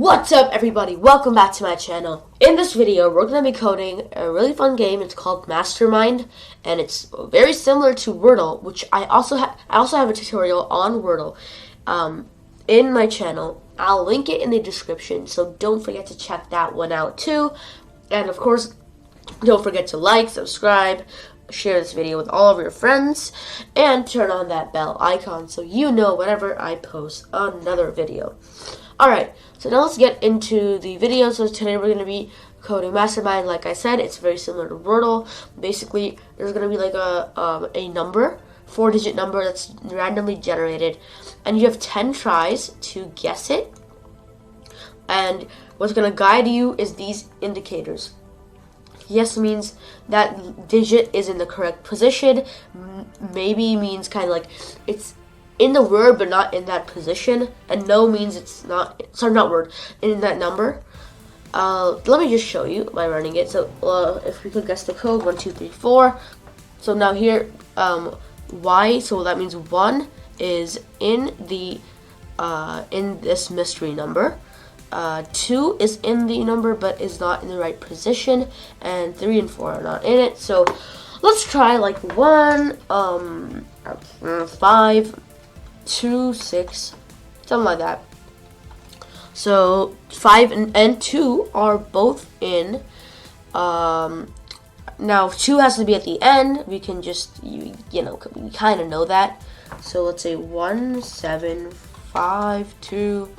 What's up, everybody? Welcome back to my channel. In this video, we're going to be coding a really fun game. It's called MASTERMIND, and it's very similar to Wordle, which I also have a tutorial on Wordle in my channel. I'll link it in the description, so don't forget to check that one out too. And of course, don't forget to like, subscribe, share this video with all of your friends, and turn on that bell icon so you know whenever I post another video. Alright, so now let's get into the video. So today we're going to be coding MASTERMIND. Like I said, it's very similar to Wordle. Basically, there's going to be like a number, 4-digit number that's randomly generated, and you have 10 tries to guess it. And what's going to guide you is these indicators. Yes means that digit is in the correct position. Maybe means kind of like it's in the word but not in that position, and no means it's not, sorry, not word, in that number. Let me just show you by running it. So if we could guess the code, 1 2 3 4. So now here y, so that means 1 is in the in this mystery number. 2 is in the number but is not in the right position, and 3 and 4 are not in it. So let's try like 1 5 2 6, something like that. So 5 and 2 are both in. Now 2 has to be at the end. We can just you know, we kind of know that. So let's say 1 7 5 2.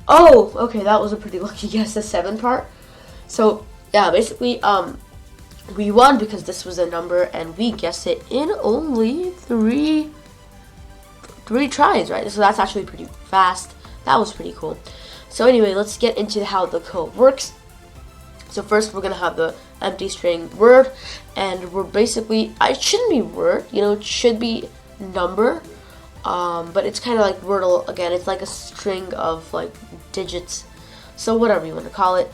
Oh, okay, that was a pretty lucky guess, the 7 part. So yeah, basically we won because this was a number and we guessed it in only three tries, right? So that's actually pretty fast. That was pretty cool. So anyway, let's get into how the code works. So first we're gonna have the empty string word, and we're basically, it shouldn't be word, you know, it should be number, but it's kind of like Wordle again. It's like a string of like digits, so whatever you want to call it.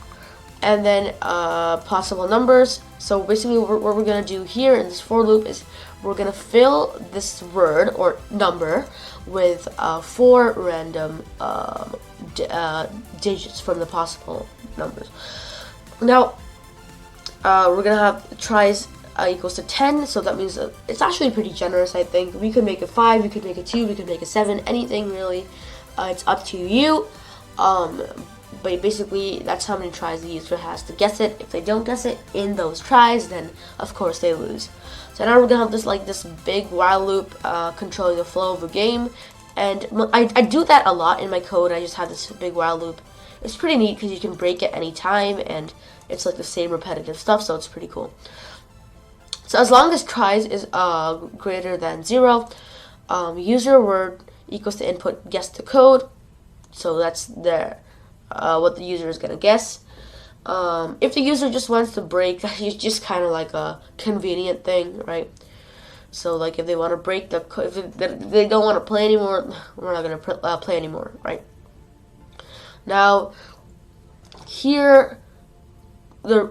And then possible numbers. So basically what we're gonna do here in this for loop is we're gonna fill this word or number with 4 random digits from the possible numbers. Now we're gonna have tries equals to 10, so that means it's actually pretty generous. I think we could make it 5, we could make it 2, we could make it 7, anything really. It's up to you. But basically, that's how many tries the user has to guess it. If they don't guess it in those tries, then of course they lose. So now we're gonna have this big while loop controlling the flow of the game, and I do that a lot in my code. I just have this big while loop. It's pretty neat because you can break it any time, and it's like the same repetitive stuff, so it's pretty cool. So as long as tries is greater than 0, user word equals to input guess the code. So that's there. What the user is gonna guess. If the user just wants to break, it's just kind of like a convenient thing, right? So like if they want to break the code, if they don't want to play anymore, we're not gonna play anymore, right? Now here the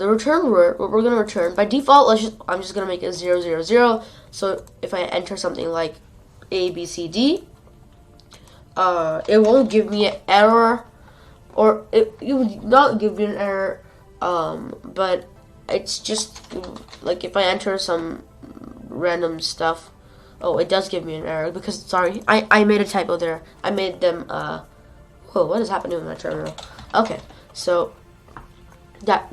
return word, what we're gonna return by default. I'm just gonna make it 0 0 0. So if I enter something like A B C D, it won't give me an error, or it would not give me an error, but it's just like if I enter some random stuff. Oh, it does give me an error because, sorry, I made a typo there. I made them, whoa, what is happening with my terminal? Okay, so yeah,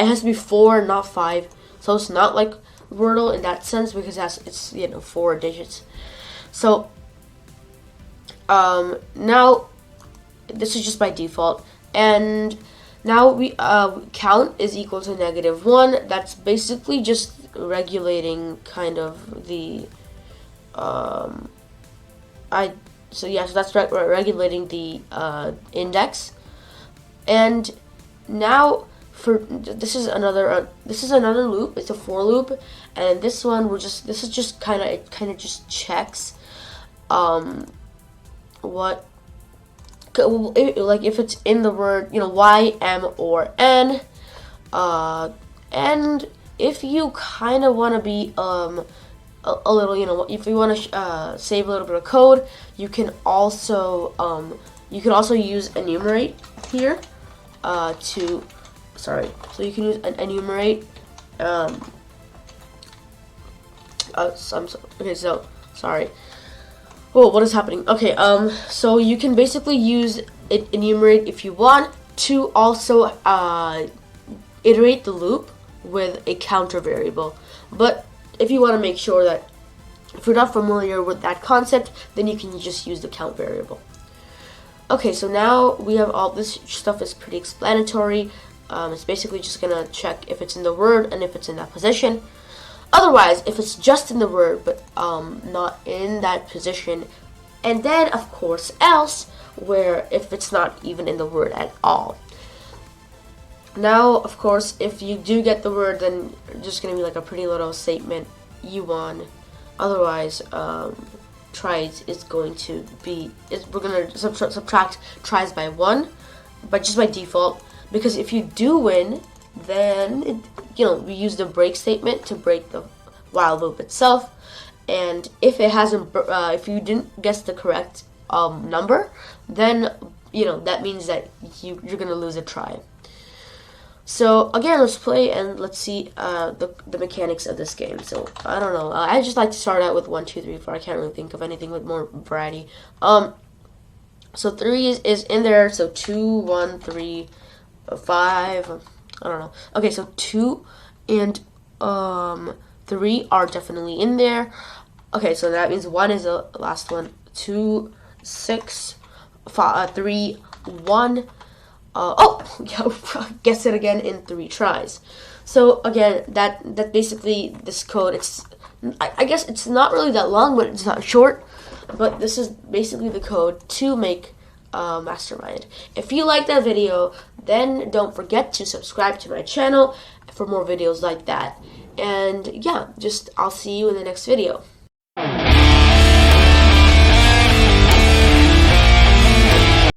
it has to be 4, not 5. So it's not like Wordle in that sense because it's you know, 4 digits. So now this is just by default, and now we count is equal to -1. That's basically just regulating kind of the so that's regulating the index. And now for this is another loop. It's a for loop, and this one this is just kind of just checks what, like if it's in the word, you know, Y, M, or N, and if you kind of want to be a little, you know, if you want to save a little bit of code, you can also You could also use enumerate here so you can use an enumerate. Sorry. Whoa, what is happening? Okay, so you can basically use enumerate if you want to also iterate the loop with a counter variable. But if you want to make sure that if you're not familiar with that concept, then you can just use the count variable. Okay, so now we have all this stuff is pretty explanatory. It's basically just gonna check if it's in the word and if it's in that position. Otherwise, if it's just in the word but not in that position, and then of course else, where if it's not even in the word at all. Now, of course, if you do get the word, then it's just gonna be like a pretty little statement, you won. Otherwise, tries is going to be, we're gonna subtract tries by 1, but just by default, because if you do win, then we use the break statement to break the while loop itself. And if it hasn't, if you didn't guess the correct number, then that means that you're gonna lose a try. So again, let's play and let's see the mechanics of this game. So I don't know. I just like to start out with 1, 2, 3, 4. I can't really think of anything with more variety. So 3 is in there. So 2, 1, 3, 5. I don't know. Okay, so 2 and 3 are definitely in there. Okay, so that means 1 is the last one. 2, 6, 5, 3, 1. Guess it again in 3 tries. So again, that basically this code. I guess it's not really that long, but it's not short. But this is basically the code to make Mastermind. If you like that video, then don't forget to subscribe to my channel for more videos like that. And yeah, I'll see you in the next video.